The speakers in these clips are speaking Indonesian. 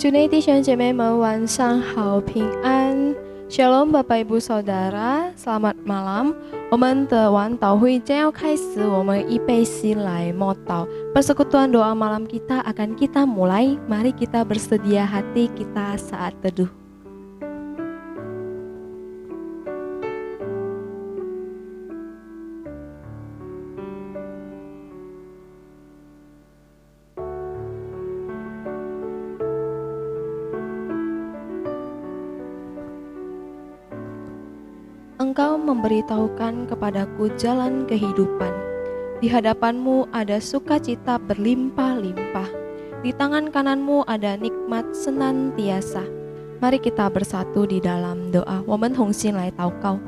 主内弟兄姐妹们晚上好，平安。Shalom Bapak Ibu Saudara, selamat malam. 我们的晚祷会将要开始，我们预备心来默祷。Persekutuan doa malam kita akan kita mulai. Mari kita bersedia hati kita saat teduh. Engkau memberitahukan kepadaku jalan kehidupan. Di hadapanmu ada sukacita berlimpah-limpah. Di tangan kananmu ada nikmat senantiasa. Mari kita bersatu di dalam doa. 我们同心来祷告。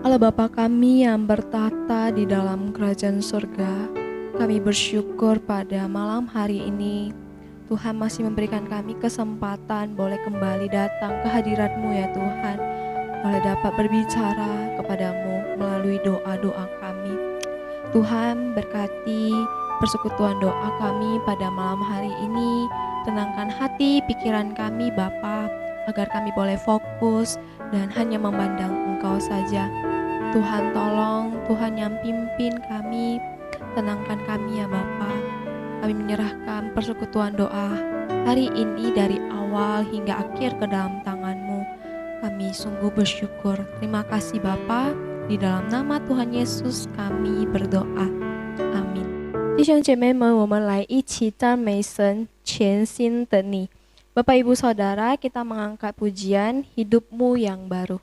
Allah Bapa kami yang bertata di dalam kerajaan surga, kami bersyukur pada malam hari ini Tuhan masih memberikan kami kesempatan boleh kembali datang ke hadirat-Mu ya Tuhan, boleh dapat berbicara kepadamu melalui doa-doa kami. Tuhan berkati persekutuan doa kami pada malam hari ini. Tenangkan hati pikiran kami Bapa, agar kami boleh fokus dan hanya memandang Engkau saja. Tuhan tolong, Tuhan yang pimpin kami, tenangkan kami ya Bapa. Kami menyerahkan persekutuan doa hari ini dari awal hingga akhir ke dalam tangan-Mu. Kami sungguh bersyukur. Terima kasih Bapa. Di dalam nama Tuhan Yesus kami berdoa. Amin. 弟兄姐妹们，我们来一起赞美神，全新的你。Bapak Ibu Saudara, kita mengangkat pujian Hidupmu yang Baru.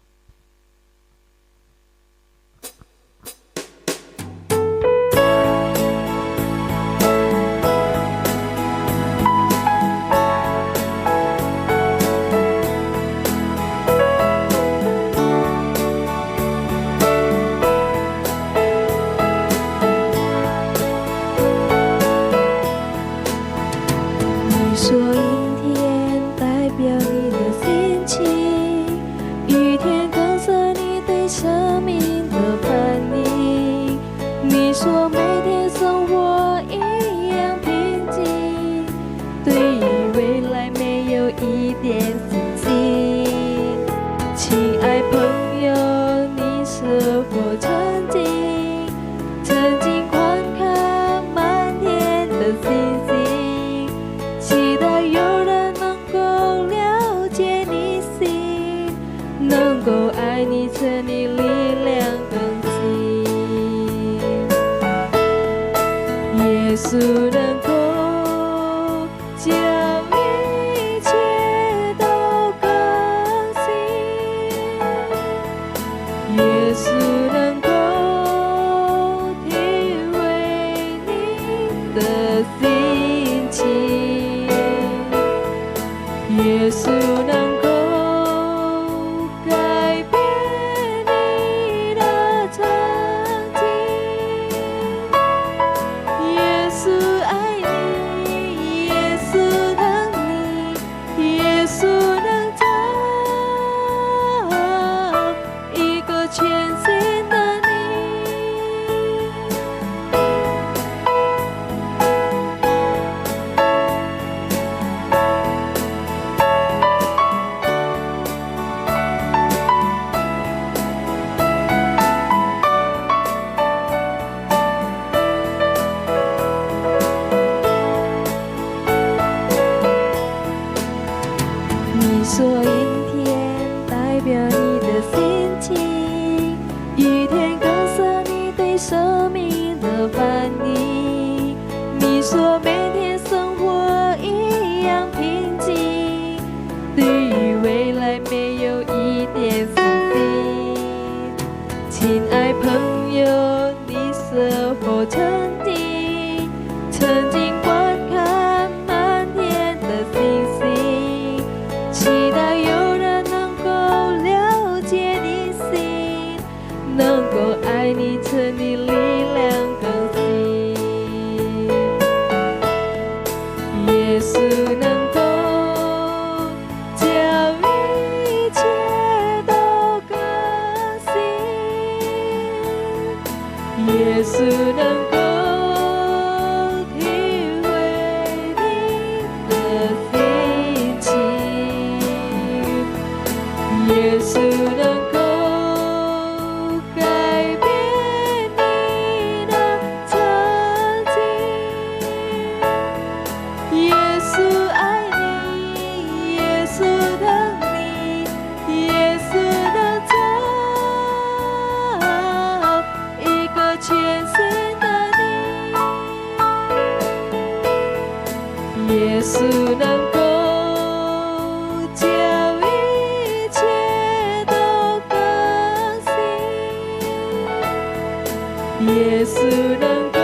耶稣能够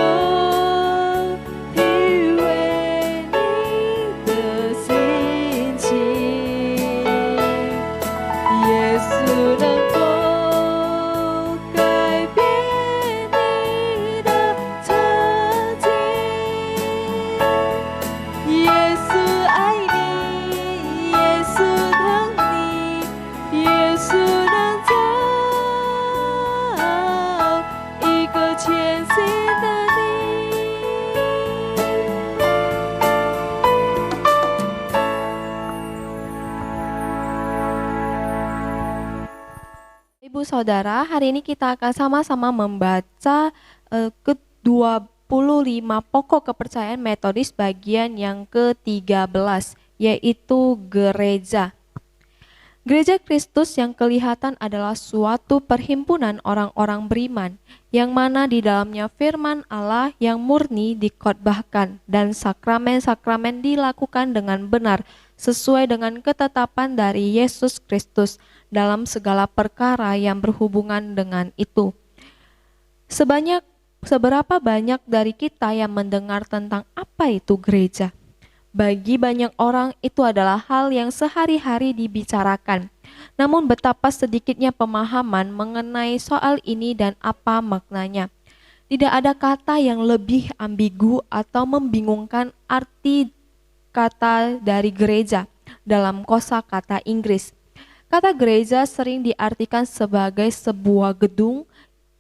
体会你的心情，耶稣能够改变你的曾经，耶稣爱你，耶稣疼你，耶稣能造一个全新的你。Ibu saudara, hari ini kita akan sama-sama membaca ke-25 pokok kepercayaan metodis bagian yang ke-13, yaitu gereja. Gereja Kristus yang kelihatan adalah suatu perhimpunan orang-orang beriman, yang mana di dalamnya firman Allah yang murni dikhotbahkan dan sakramen-sakramen dilakukan dengan benar sesuai dengan ketetapan dari Yesus Kristus dalam segala perkara yang berhubungan dengan itu. Seberapa banyak dari kita yang mendengar tentang apa itu gereja? Bagi banyak orang itu adalah hal yang sehari-hari dibicarakan. Namun betapa sedikitnya pemahaman mengenai soal ini dan apa maknanya. Tidak ada kata yang lebih ambigu atau membingungkan arti kata dari gereja dalam kosakata Inggris. Kata gereja sering diartikan sebagai sebuah gedung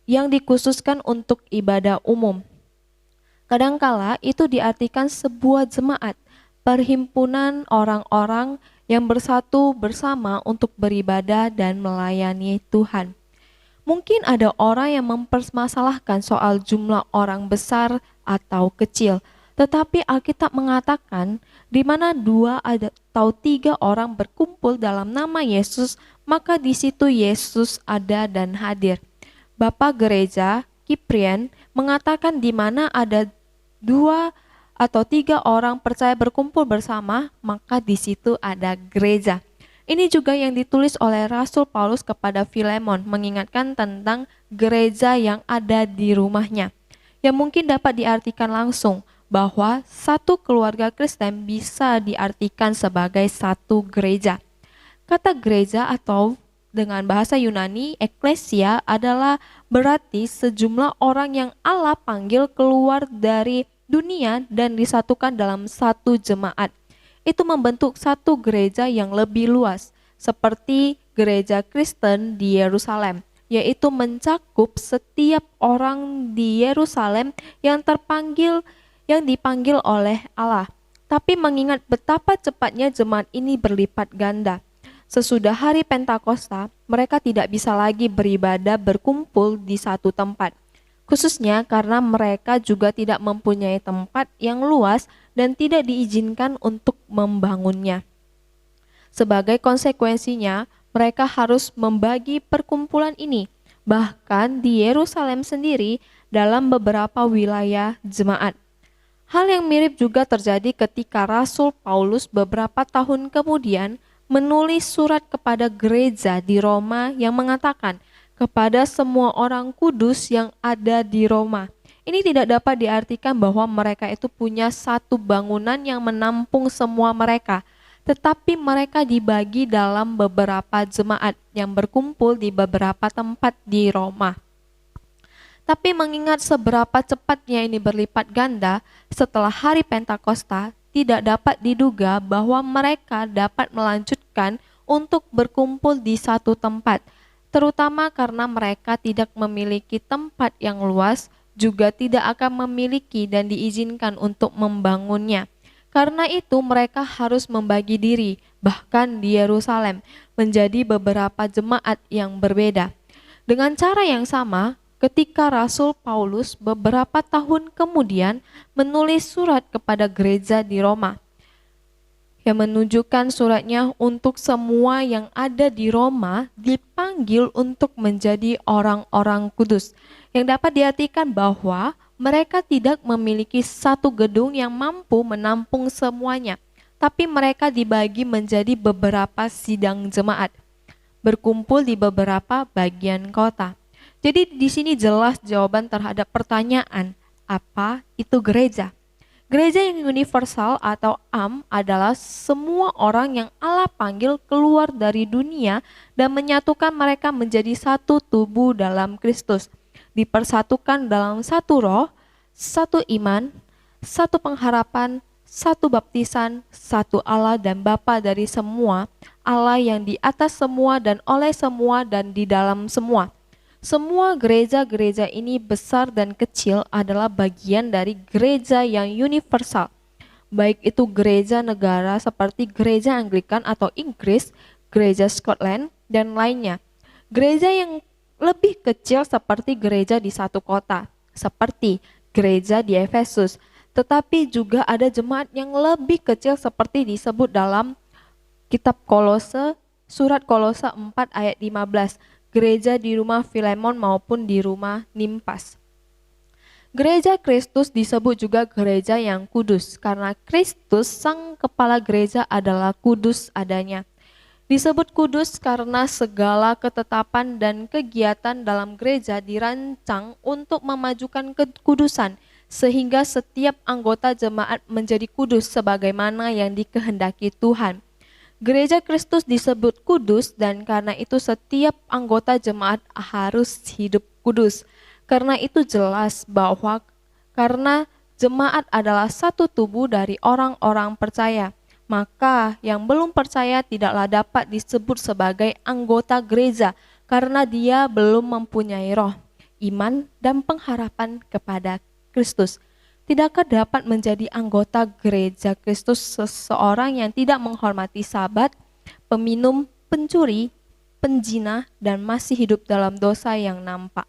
yang dikhususkan untuk ibadah umum. Kadangkala itu diartikan sebuah jemaat, perhimpunan orang-orang yang bersatu bersama untuk beribadah dan melayani Tuhan. Mungkin ada orang yang mempermasalahkan soal jumlah orang besar atau kecil, tetapi Alkitab mengatakan di mana 2 atau 3 orang berkumpul dalam nama Yesus, maka di situ Yesus ada dan hadir. Bapak Gereja Cyprian mengatakan di mana ada 2 atau 3 orang percaya berkumpul bersama, maka di situ ada gereja. Ini juga yang ditulis oleh Rasul Paulus kepada Filemon, mengingatkan tentang gereja yang ada di rumahnya, yang mungkin dapat diartikan langsung bahwa satu keluarga Kristen bisa diartikan sebagai satu gereja. Kata gereja atau dengan bahasa Yunani, eklesia adalah berarti sejumlah orang yang Allah panggil keluar dari dunia dan disatukan dalam satu jemaat. Itu membentuk satu gereja yang lebih luas, seperti gereja Kristen di Yerusalem, yaitu mencakup setiap orang di Yerusalem yang dipanggil oleh Allah. Tapi mengingat betapa cepatnya jemaat ini berlipat ganda. Sesudah hari Pentakosta, mereka tidak bisa lagi beribadah berkumpul di satu tempat. Khususnya karena mereka juga tidak mempunyai tempat yang luas dan tidak diizinkan untuk membangunnya. Sebagai konsekuensinya, mereka harus membagi perkumpulan ini, bahkan di Yerusalem sendiri dalam beberapa wilayah jemaat. Hal yang mirip juga terjadi ketika Rasul Paulus beberapa tahun kemudian menulis surat kepada gereja di Roma yang mengatakan, kepada semua orang kudus yang ada di Roma. Ini tidak dapat diartikan bahwa mereka itu punya satu bangunan yang menampung semua mereka, tetapi mereka dibagi dalam beberapa jemaat yang berkumpul di beberapa tempat di Roma. Tapi mengingat seberapa cepatnya ini berlipat ganda setelah hari Pentakosta, tidak dapat diduga bahwa mereka dapat melanjutkan untuk berkumpul di satu tempat, terutama karena mereka tidak memiliki tempat yang luas, juga tidak akan memiliki dan diizinkan untuk membangunnya. Karena itu mereka harus membagi diri, bahkan di Yerusalem, menjadi beberapa jemaat yang berbeda. Dengan cara yang sama, ketika Rasul Paulus beberapa tahun kemudian menulis surat kepada gereja di Roma, yang menunjukkan suratnya untuk semua yang ada di Roma dipanggil untuk menjadi orang-orang kudus, yang dapat diartikan bahwa mereka tidak memiliki satu gedung yang mampu menampung semuanya, tapi mereka dibagi menjadi beberapa sidang jemaat, berkumpul di beberapa bagian kota. Jadi di sini jelas jawaban terhadap pertanyaan, apa itu gereja? Gereja yang universal atau adalah semua orang yang Allah panggil keluar dari dunia dan menyatukan mereka menjadi satu tubuh dalam Kristus. Dipersatukan dalam satu roh, satu iman, satu pengharapan, satu baptisan, satu Allah dan Bapa dari semua, Allah yang di atas semua dan oleh semua dan di dalam semua. Semua gereja-gereja ini besar dan kecil adalah bagian dari gereja yang universal. Baik itu gereja negara seperti gereja Anglikan atau Inggris, gereja Scotland, dan lainnya. Gereja yang lebih kecil seperti gereja di satu kota, seperti gereja di Efesus. Tetapi juga ada jemaat yang lebih kecil seperti disebut dalam kitab Kolose, surat Kolose 4 ayat 15. Gereja di rumah Filemon maupun di rumah Nimpas. Gereja Kristus disebut juga gereja yang kudus karena Kristus sang kepala gereja adalah kudus adanya. Disebut kudus karena segala ketetapan dan kegiatan dalam gereja dirancang untuk memajukan kekudusan sehingga setiap anggota jemaat menjadi kudus sebagaimana yang dikehendaki Tuhan. Gereja Kristus disebut kudus dan karena itu setiap anggota jemaat harus hidup kudus. Karena itu jelas bahwa karena jemaat adalah satu tubuh dari orang-orang percaya, maka yang belum percaya tidaklah dapat disebut sebagai anggota gereja karena dia belum mempunyai roh, iman, dan pengharapan kepada Kristus. Tidakkah dapat menjadi anggota gereja Kristus seseorang yang tidak menghormati Sabat, peminum, pencuri, penjina, dan masih hidup dalam dosa yang nampak?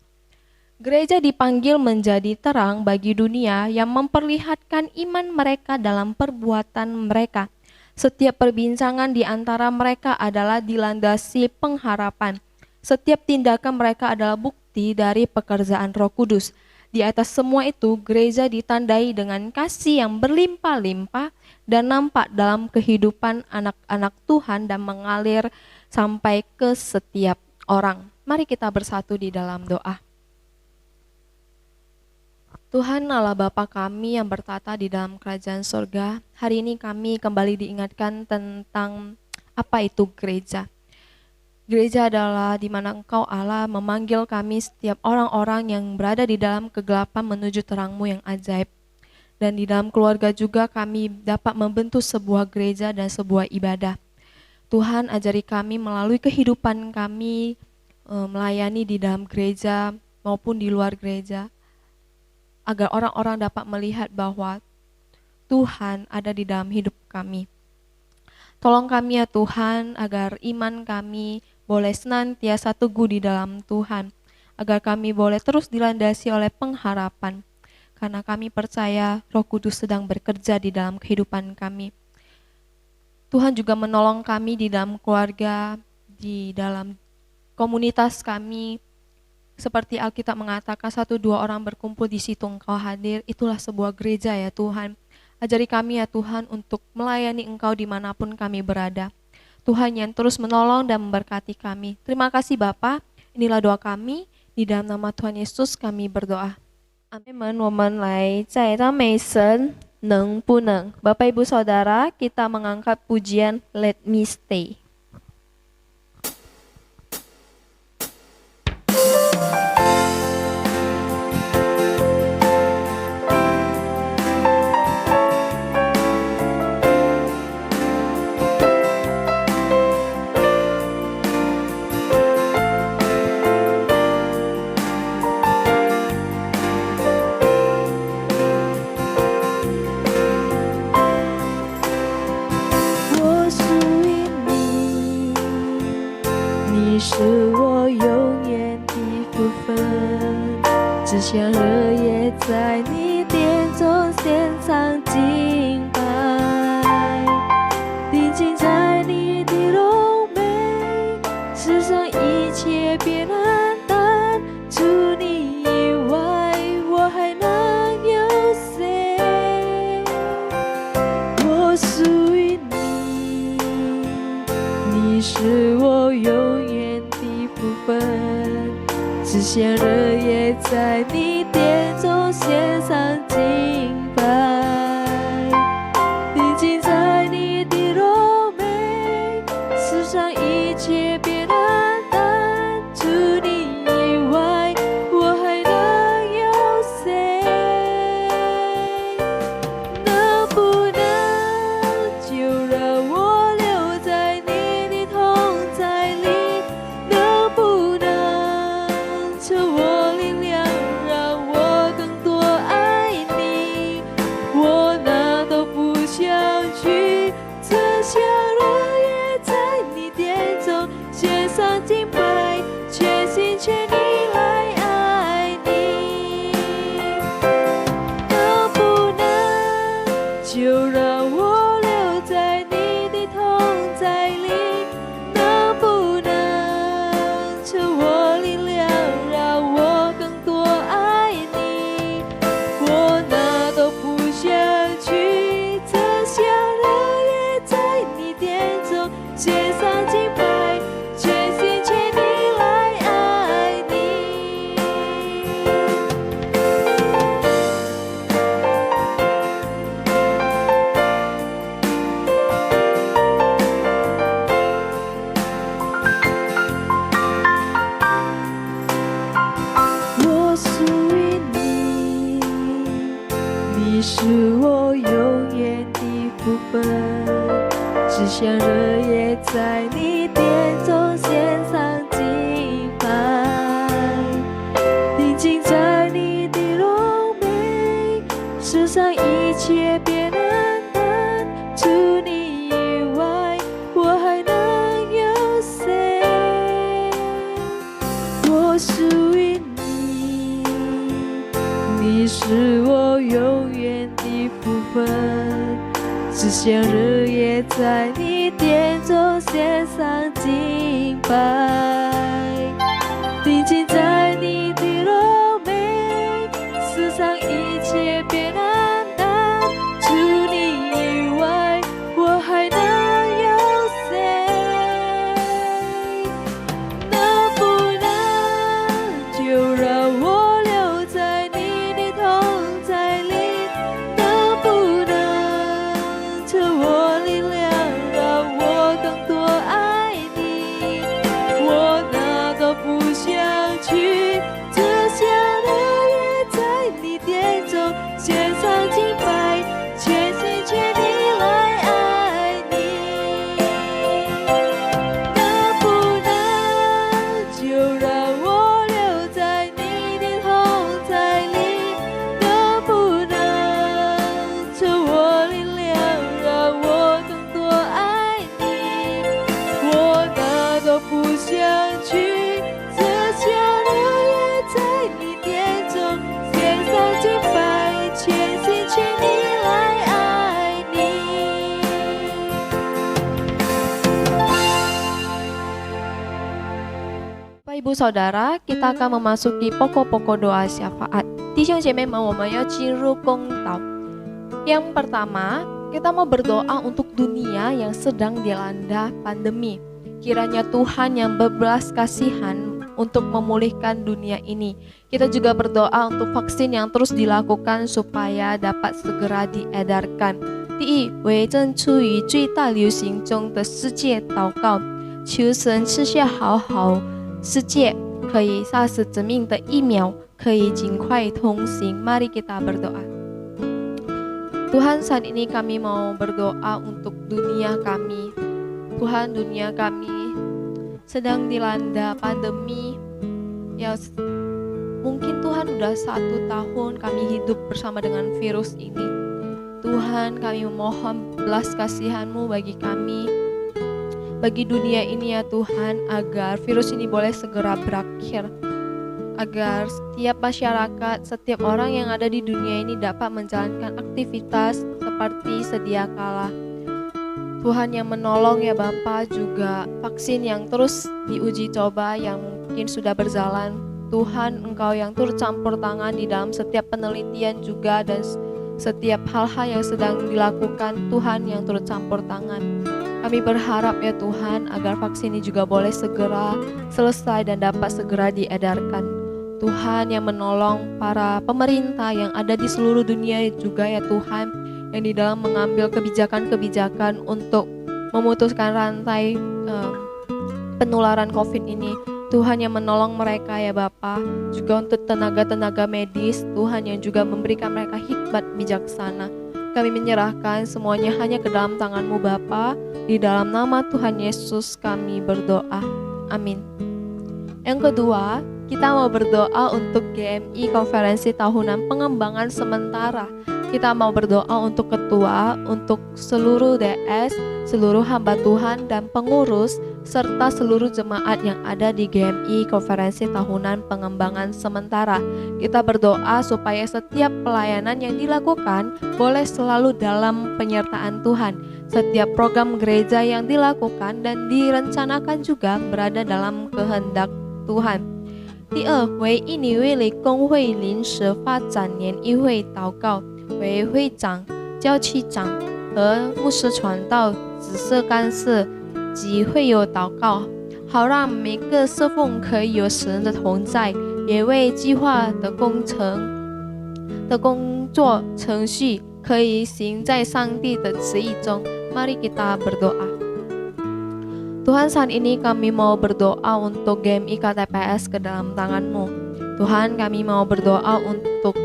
Gereja dipanggil menjadi terang bagi dunia yang memperlihatkan iman mereka dalam perbuatan mereka. Setiap perbincangan di antara mereka adalah dilandasi pengharapan. Setiap tindakan mereka adalah bukti dari pekerjaan Roh Kudus. Di atas semua itu, gereja ditandai dengan kasih yang berlimpah-limpah dan nampak dalam kehidupan anak-anak Tuhan dan mengalir sampai ke setiap orang. Mari kita bersatu di dalam doa. Tuhan Allah Bapa kami yang bertata di dalam kerajaan surga, hari ini kami kembali diingatkan tentang apa itu gereja. Gereja adalah di mana Engkau Allah memanggil kami setiap orang-orang yang berada di dalam kegelapan menuju terang-Mu yang ajaib. Dan di dalam keluarga juga kami dapat membentuk sebuah gereja dan sebuah ibadah. Tuhan ajari kami melalui kehidupan kami melayani di dalam gereja maupun di luar gereja, agar orang-orang dapat melihat bahwa Tuhan ada di dalam hidup kami. Tolong kami ya Tuhan agar iman kami boleh senantiasa teguh di dalam Tuhan, agar kami boleh terus dilandasi oleh pengharapan, karena kami percaya Roh Kudus sedang bekerja di dalam kehidupan kami. Tuhan juga menolong kami di dalam keluarga, di dalam komunitas kami, seperti Alkitab mengatakan 1-2 orang berkumpul di situ Engkau hadir, itulah sebuah gereja ya Tuhan. Ajari kami ya Tuhan untuk melayani Engkau dimanapun kami berada. Tuhan yang terus menolong dan memberkati kami. Terima kasih Bapa. Inilah doa kami. Di dalam nama Tuhan Yesus kami berdoa. Amin. 我们来在当美神能不能 Bapak Ibu Saudara, kita mengangkat pujian Let Me Stay. 只想日夜在你殿中献上敬拜，定睛在你的柔美，世上一切别难淡，除你以外，我还能有谁？能不能就让我留在你的同在里？能不能求我力量，让我更多爱你？我哪都不想去，只想日夜在你殿中献上敬拜，全心全意来爱你。能不能就让我留在你的同在里？能不能求我力量，让我更多爱你？我哪都不想去，只想日夜在你殿中献上敬拜，全心全意来爱你。我属于你，你是我永远的福分，只想日夜在你殿中献上敬拜，定睛在你的柔美，世上一切别难淡，除你以外，我还能有谁？我属于你，你是我永远的福分，只想日夜在你殿中献上敬拜，定睛在你的柔美，世上一切别难淡，除你以外，我还能有谁？能不能就让我留在你的同在里？能不能求我力量，让我更多爱你？我哪都不想去，只想日夜在你殿中献上敬拜，全心全意来爱你。能不能就让我留在你的同在里？能不能求我力量，让我更多爱你？我哪都不想去，只想日夜在你殿中献上敬拜，全心全意来爱你。Bapak Ibu Saudara, kita akan memasuki pokok-pokok doa syafaat. 弟兄姐妹们，我们要进入公祷。Yang pertama, kita mau berdoa untuk dunia yang sedang dilanda pandemi. Kiranya Tuhan yang berbelas kasihan untuk memulihkan dunia ini. Kita juga berdoa untuk vaksin yang terus dilakukan supaya dapat segera diedarkan. 第一，为正处于最大流行中的世界祷告，求神赐下好世界可以杀死致命的疫苗，可以尽快通行。Mari kita berdoa. Tuhan, saat ini kami mau berdoa untuk dunia kami. Tuhan, dunia kami sedang dilanda pandemi. Ya, mungkin Tuhan udah 1 tahun kami hidup bersama dengan virus ini. Tuhan, kami memohon belas kasihan-Mu bagi kami, bagi dunia ini ya Tuhan, agar virus ini boleh segera berakhir, agar setiap masyarakat, setiap orang yang ada di dunia ini dapat menjalankan aktivitas seperti sedia kala. Tuhan yang menolong ya Bapa, juga vaksin yang terus diuji coba yang mungkin sudah berjalan. Tuhan, Engkau yang turut campur tangan di dalam setiap penelitian juga, dan setiap hal-hal yang sedang dilakukan, Tuhan yang turut campur tangan. Kami berharap ya Tuhan, agar vaksin ini juga boleh segera selesai dan dapat segera diedarkan. Tuhan yang menolong para pemerintah yang ada di seluruh dunia juga ya Tuhan, yang di dalam mengambil kebijakan-kebijakan untuk memutuskan rantai penularan COVID ini. Tuhan yang menolong mereka ya Bapa, juga untuk tenaga-tenaga medis, Tuhan yang juga memberikan mereka hikmat bijaksana. Kami menyerahkan semuanya hanya ke dalam tangan-Mu Bapa, di dalam nama Tuhan Yesus kami berdoa. Amin. Yang kedua, kita mau berdoa untuk GMI Konferensi Tahunan Pengembangan Sementara. Kita mau berdoa untuk ketua, untuk seluruh DS, seluruh hamba Tuhan dan pengurus, serta seluruh jemaat yang ada di GMI Konferensi Tahunan Pengembangan Sementara. Kita berdoa supaya setiap pelayanan yang dilakukan boleh selalu dalam penyertaan Tuhan. Setiap program gereja yang dilakukan dan direncanakan juga berada dalam kehendak Tuhan. 第二回印尼卫理公会临时发展年议会祷告，为会长、教区长和牧师传道、子社干事及会友祷告，好让每个侍奉可以有神的同在，也为计划的工作程序可以行在上帝的旨意中。Mari kita berdoa. Tuhan, saat ini kami mau berdoa untuk GMI KTPS ke dalam tangan-Mu. Tuhan, kami mau berdoa untuk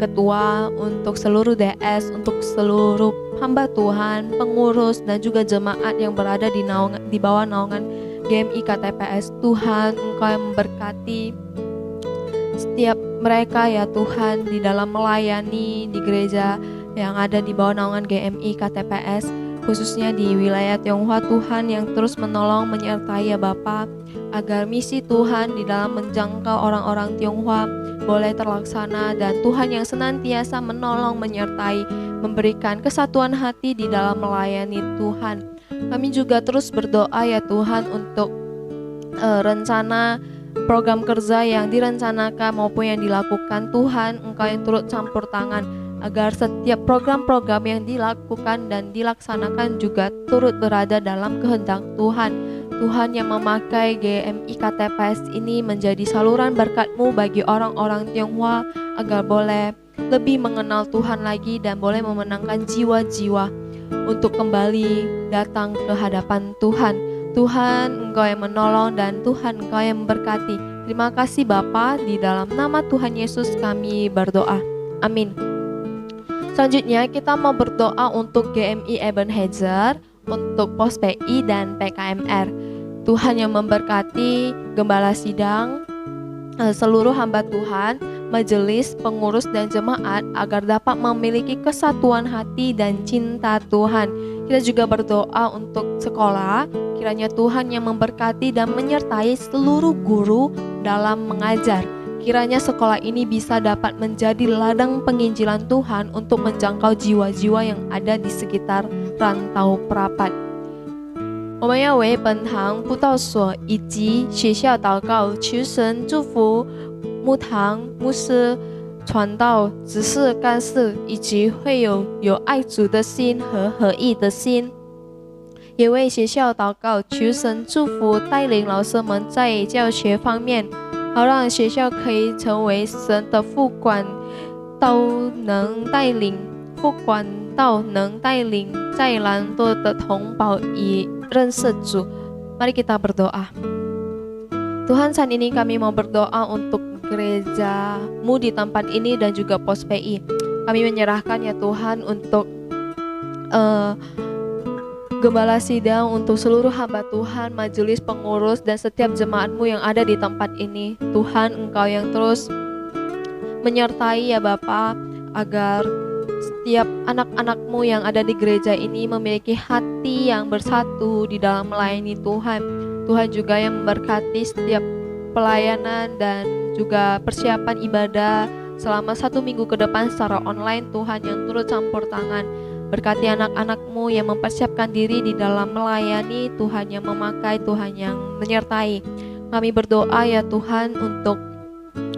ketua, untuk seluruh DS, untuk seluruh hamba Tuhan, pengurus, dan juga jemaat yang berada di bawah naungan GMI KTPS. Tuhan, Engkau yang memberkati setiap mereka ya Tuhan, di dalam melayani di gereja yang ada di bawah naungan GMI KTPS, khususnya di wilayah Tionghoa. Tuhan yang terus menolong menyertai ya Bapa, agar misi Tuhan di dalam menjangkau orang-orang Tionghoa boleh terlaksana, dan Tuhan yang senantiasa menolong menyertai, memberikan kesatuan hati di dalam melayani Tuhan. Kami juga terus berdoa ya Tuhan untuk rencana program kerja yang direncanakan maupun yang dilakukan. Tuhan, Engkau yang turut campur tangan agar setiap program-program yang dilakukan dan dilaksanakan juga turut berada dalam kehendak Tuhan. Tuhan yang memakai GMI KTPS ini menjadi saluran berkat-Mu bagi orang-orang Tionghoa, agar boleh lebih mengenal Tuhan lagi dan boleh memenangkan jiwa-jiwa untuk kembali datang ke hadapan Tuhan. Tuhan, Engkau yang menolong dan Tuhan, Engkau yang memberkati. Terima kasih Bapa, di dalam nama Tuhan Yesus kami berdoa. Amin. Selanjutnya kita mau berdoa untuk GMI Ebenezer, untuk Pos PI dan PKMR. Tuhan yang memberkati gembala sidang, seluruh hamba Tuhan, majelis, pengurus dan jemaat agar dapat memiliki kesatuan hati dan cinta Tuhan. Kita juga berdoa untuk sekolah, kiranya Tuhan yang memberkati dan menyertai seluruh guru dalam mengajar. Kiranya sekolah ini bisa dapat menjadi ladang penginjilan Tuhan untuk menjangkau jiwa-jiwa yang ada di sekitar rantau perapat. 我们要为本堂布道所以及学校祷告，求神祝福牧堂、牧师、传道、执事、干事以及会有爱主的心和合一的心。也为学校祷告，求神祝福带领老师们在教学方面，好让学校可以成为神的副管，都能带领在懒惰的同胞以认识主。Mari kita berdoa. Tuhan, saat ini kami mau berdoa untuk gereja-Mu di tempat ini dan juga Pos PI. Kami menyerahkan ya Tuhan untuk gembala sidang, untuk seluruh hamba Tuhan, majelis, pengurus, dan setiap jemaat-Mu yang ada di tempat ini. Tuhan, Engkau yang terus menyertai ya Bapa, agar setiap anak-anak-Mu yang ada di gereja ini memiliki hati yang bersatu di dalam melayani Tuhan. Tuhan juga yang memberkati setiap pelayanan dan juga persiapan ibadah selama 1 minggu ke depan secara online. Tuhan yang turut campur tangan, berkati anak-anak-Mu yang mempersiapkan diri di dalam melayani. Tuhan yang memakai, Tuhan yang menyertai. Kami berdoa ya Tuhan untuk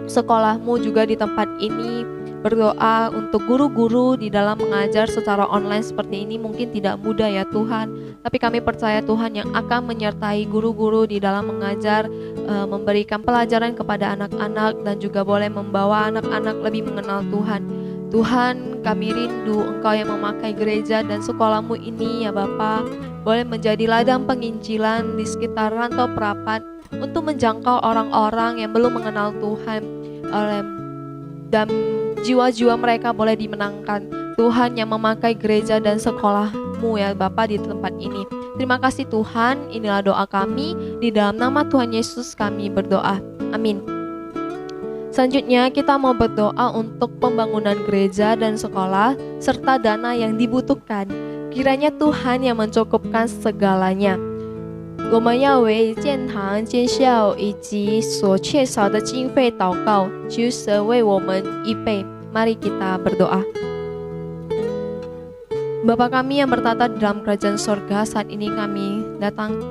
sekolah-Mu juga di tempat ini. berdoa untuk guru-guru di dalam mengajar secara online seperti ini mungkin tidak mudah ya Tuhan. Tapi kami percaya Tuhan yang akan menyertai guru-guru di dalam mengajar, memberikan pelajaran kepada anak-anak dan juga boleh membawa anak-anak lebih mengenal Tuhan. Tuhan, kami rindu Engkau yang memakai gereja dan sekolahmu ini ya Bapa, boleh menjadi ladang penginjilan di sekitar Rantau Prapat untuk menjangkau orang-orang yang belum mengenal Tuhan, dan jiwa-jiwa mereka boleh dimenangkan. Tuhan yang memakai gereja dan sekolahmu ya Bapa di tempat ini. Terima kasih Tuhan, inilah doa kami, di dalam nama Tuhan Yesus kami berdoa, amin. Selanjutnya kita mau berdoa untuk pembangunan gereja dan sekolah serta dana yang dibutuhkan. Kiranya Tuhan yang mencukupkan segalanya. 我们要为建堂、建校以及所缺少的经费祷告，求神为我们预备。Mari kita berdoa. Bapa kami yang bertata di dalam kerajaan sorga, saat ini kami datang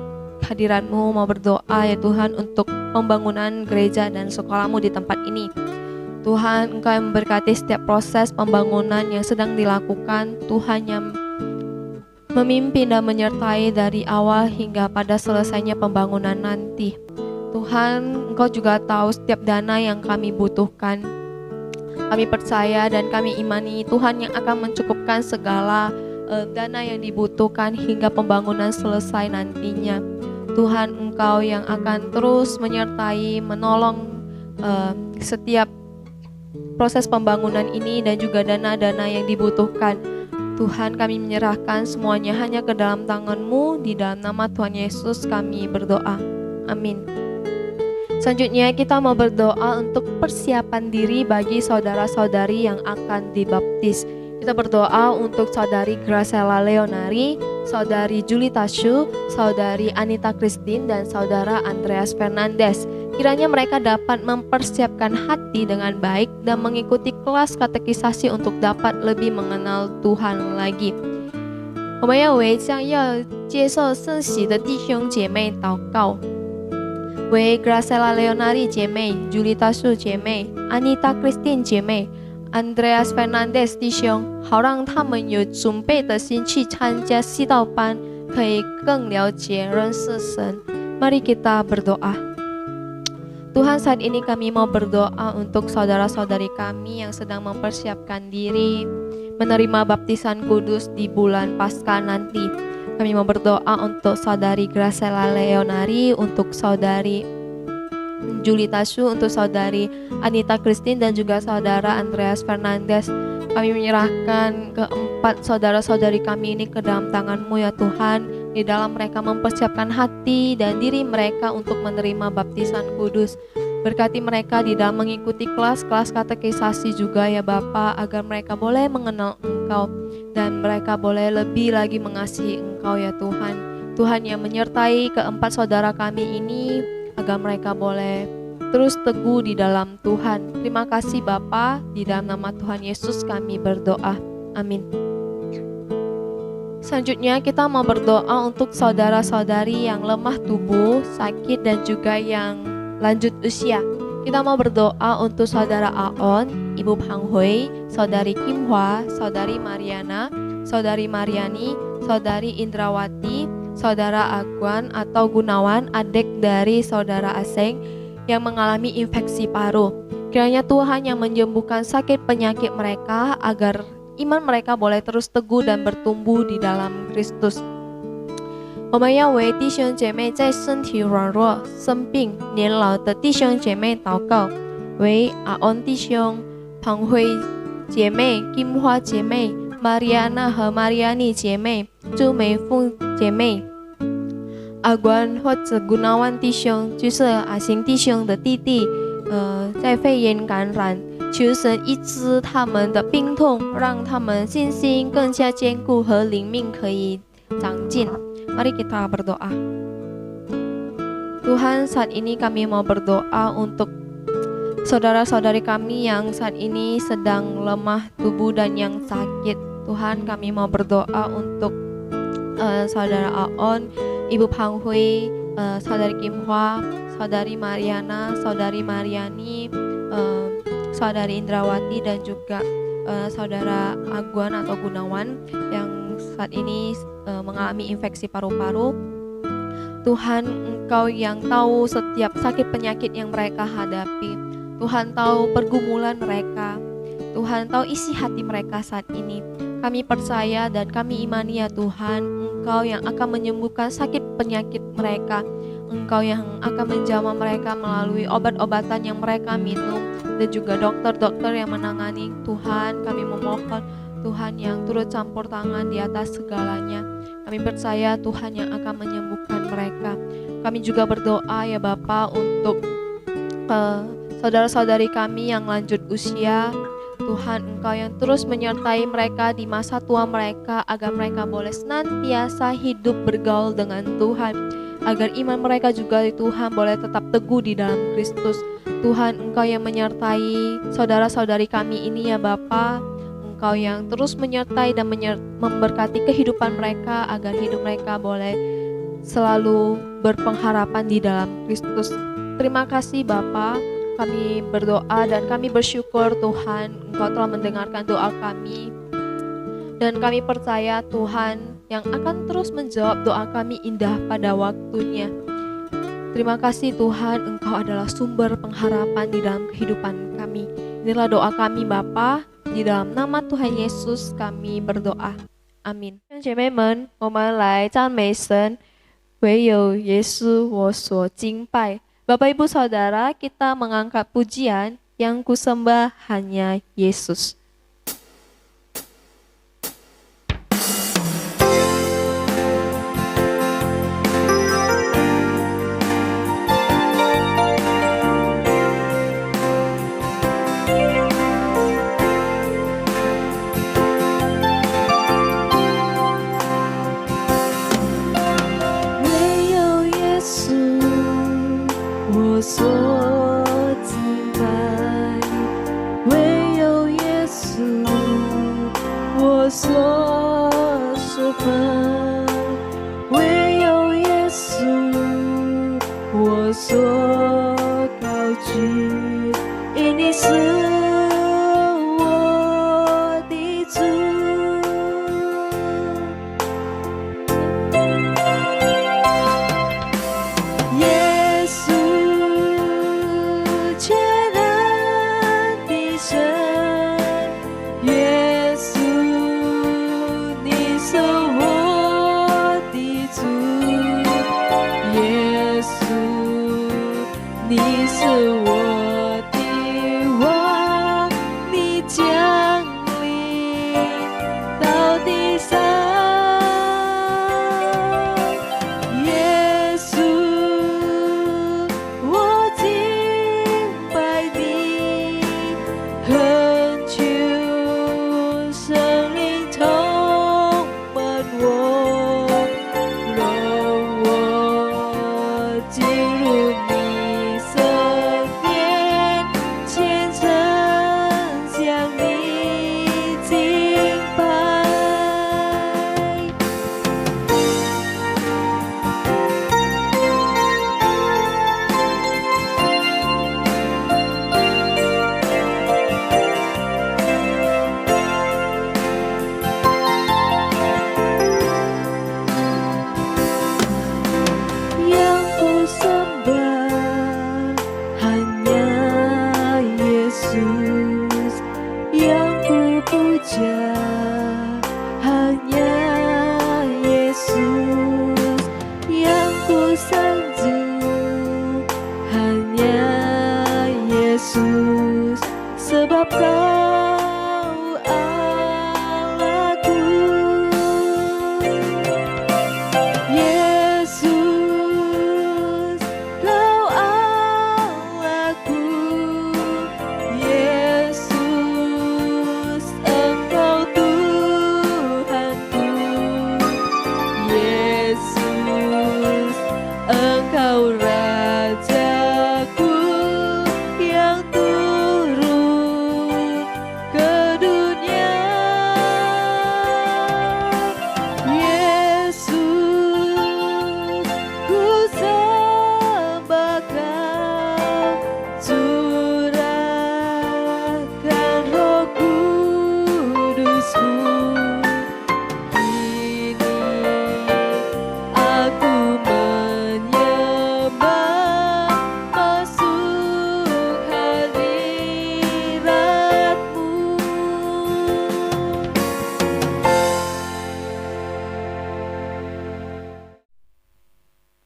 hadirat-Mu mau berdoa ya Tuhan untuk pembangunan gereja dan sekolah-Mu di tempat ini. Tuhan, Engkau yang memberkati setiap proses pembangunan yang sedang dilakukan. Tuhan yang memimpin dan menyertai dari awal hingga pada selesainya pembangunan nanti. Tuhan, Engkau juga tahu setiap dana yang kami butuhkan. Kami percaya dan kami imani Tuhan yang akan mencukupkan segala dana yang dibutuhkan hingga pembangunan selesai nantinya. Tuhan, Engkau yang akan terus menyertai, menolong setiap proses pembangunan ini dan juga dana-dana yang dibutuhkan. Tuhan, kami menyerahkan semuanya hanya ke dalam tangan-Mu. Di dalam nama Tuhan Yesus kami berdoa, amin. Selanjutnya kita mau berdoa untuk persiapan diri bagi saudara-saudari yang akan dibaptis. Kita berdoa untuk saudari Graciela Leonari, saudari Julita Shu, saudari Anita Christine, dan saudara Andreas Fernandez. Kiranya mereka dapat mempersiapkan hati dengan baik dan mengikuti kelas katekisasi untuk dapat lebih mengenal Tuhan lagi. 我们要为将要接受圣洗的弟兄姐妹祷告，为 Graciela Leonari 姐妹、Julita Shu 姐妹、Anita Christine 姐妹、Andreas Fernandez 弟兄，好让他们有准备的心去参加祈祷班，可以更了解认识神。Mari kita berdoa. Tuhan, saat ini kami mau berdoa untuk saudara-saudari kami yang sedang mempersiapkan diri menerima baptisan kudus di bulan Paskah nanti. Kami mau berdoa untuk saudari Graciela Leonari, untuk saudari Julita Shu, untuk saudari Anita Christine, dan juga saudara Andreas Fernandez. Kami menyerahkan keempat saudara-saudari kami ini ke dalam tangan-Mu ya Tuhan. Di dalam mereka mempersiapkan hati dan diri mereka untuk menerima baptisan kudus. Berkati mereka di dalam mengikuti kelas-kelas katekisasi juga ya Bapa, agar mereka boleh mengenal Engkau dan mereka boleh lebih lagi mengasihi Engkau ya Tuhan. Tuhan yang menyertai keempat saudara kami ini agar mereka boleh terus teguh di dalam Tuhan. Terima kasih Bapa, di dalam nama Tuhan Yesus kami berdoa, amin. Selanjutnya kita mau berdoa untuk saudara-saudari yang lemah tubuh, sakit, dan juga yang lanjut usia. Kita mau berdoa untuk saudara Aon, Ibu Pang Hui, saudari Kim Hwa, saudari Mariana, saudari Mariani, saudari Indrawati, saudara Agwan atau Gunawan, adik dari saudara Aseng yang mengalami infeksi paru. Kiranya Tuhan yang menyembuhkan sakit penyakit mereka agar iman mereka boleh terus teguh dan bertumbuh di dalam Kristus. 我们要为弟兄姐妹在身体软弱、生病、年老的弟兄姐妹祷告，为阿恩弟兄、庞辉姐妹、金花姐妹、玛利亚娜和玛利亚妮姐妹、朱美凤姐妹、阿关或者Gunawan弟兄，就是阿行弟兄的弟弟，在肺炎感染。求神医治他们的病痛，让他们信心更加坚固和灵命可以长进。Mari kita berdoa. Tuhan, saat ini kami mau berdoa untuk saudara-saudari kami yang saat ini sedang lemah tubuh dan yang sakit. Tuhan, kami mau berdoa untuk saudara Aon, Ibu Pang Hui, saudari Kim Hwa, saudari Mariana, saudari Mariani, Saudari Indrawati dan juga Saudara Aguan atau Gunawan yang saat ini mengalami infeksi paru-paru. Tuhan, Engkau yang tahu setiap sakit penyakit yang mereka hadapi. Tuhan tahu pergumulan mereka. Tuhan tahu isi hati mereka saat ini. Kami percaya dan kami imani ya Tuhan, Engkau yang akan menyembuhkan sakit penyakit mereka. Engkau yang akan menjamah mereka melalui obat-obatan yang mereka minum dan juga dokter-dokter yang menangani. Tuhan, kami memohon Tuhan yang turut campur tangan di atas segalanya. Kami percaya Tuhan yang akan menyembuhkan mereka. Kami juga berdoa ya Bapa untuk saudara-saudari kami yang lanjut usia. Tuhan, Engkau yang terus menyertai mereka di masa tua mereka, agar mereka boleh senantiasa hidup bergaul dengan Tuhan, agar iman mereka juga Tuhan boleh tetap teguh di dalam Kristus. Tuhan, Engkau yang menyertai saudara-saudari kami ini ya Bapa. Engkau yang terus menyertai dan memberkati kehidupan mereka, agar hidup mereka boleh selalu berpengharapan di dalam Kristus. Terima kasih Bapa, kami berdoa dan kami bersyukur Tuhan, Engkau telah mendengarkan doa kami. Dan kami percaya Tuhan yang akan terus menjawab doa kami indah pada waktunya. Terima kasih Tuhan, Engkau adalah sumber pengharapan di dalam kehidupan kami. Inilah doa kami Bapa, di dalam nama Tuhan Yesus kami berdoa. Amin. 姐妹们，我们来赞美神，唯有耶稣我所敬拜。Bapak Ibu Saudara, kita mengangkat pujian yang kusembah hanya Yesus.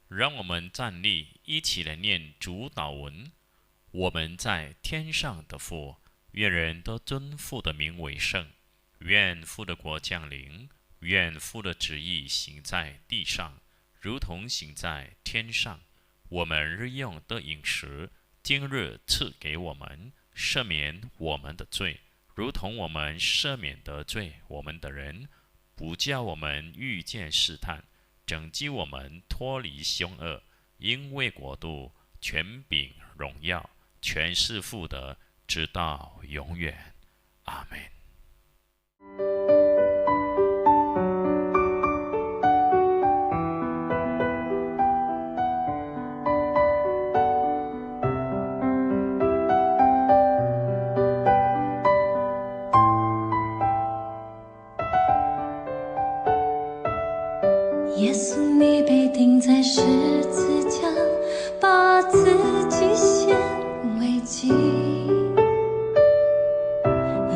让我们站立，一起来念主祷文。我们在天上的父，愿人都尊父的名为圣。愿父的国降临，愿父的旨意行在地上，如同行在天上。我们日用的饮食，今日赐给我们，赦免我们的罪，如同我们赦免得罪我们的人，不叫我们遇见试探，拯救我们脱离凶恶。因为国度、权柄、荣耀，全是父的，直到永远。阿们。耶稣，你被钉在十字架，把自己献为祭，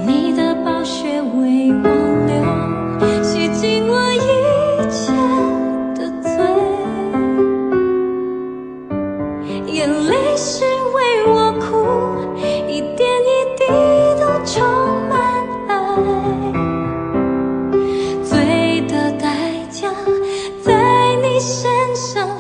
你的宝血为我流，洗净我一切的罪，眼泪是为我哭，一点一滴都充满爱，罪的代价在你身上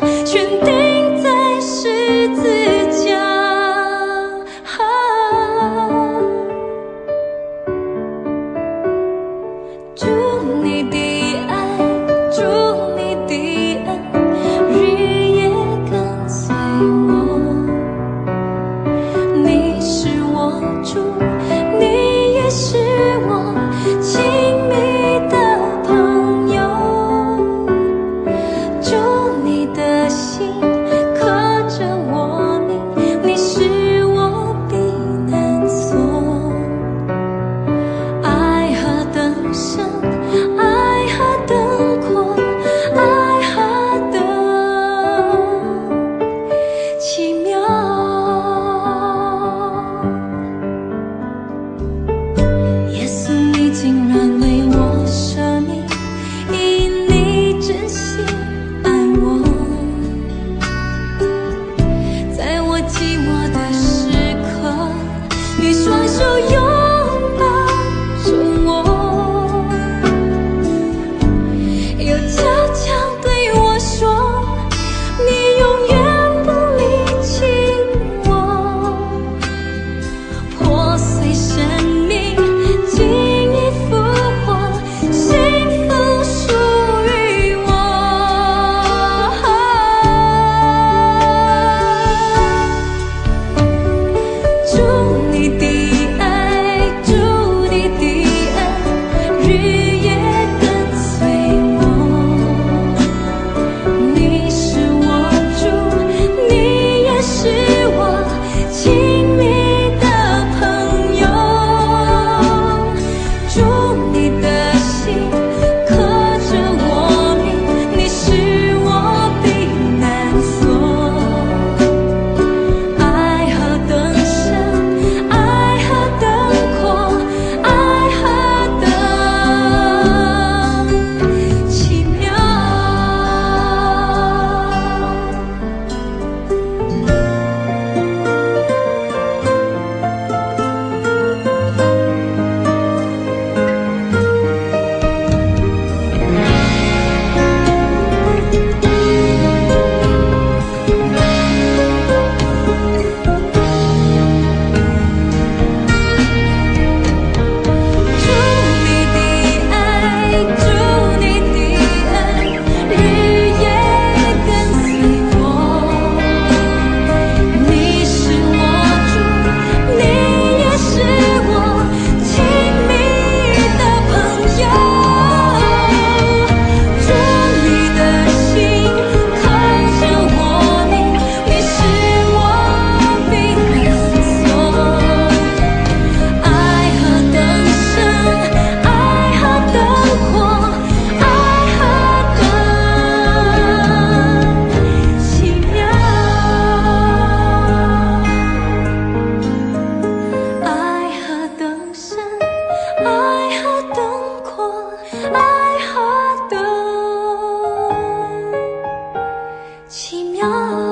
奇妙。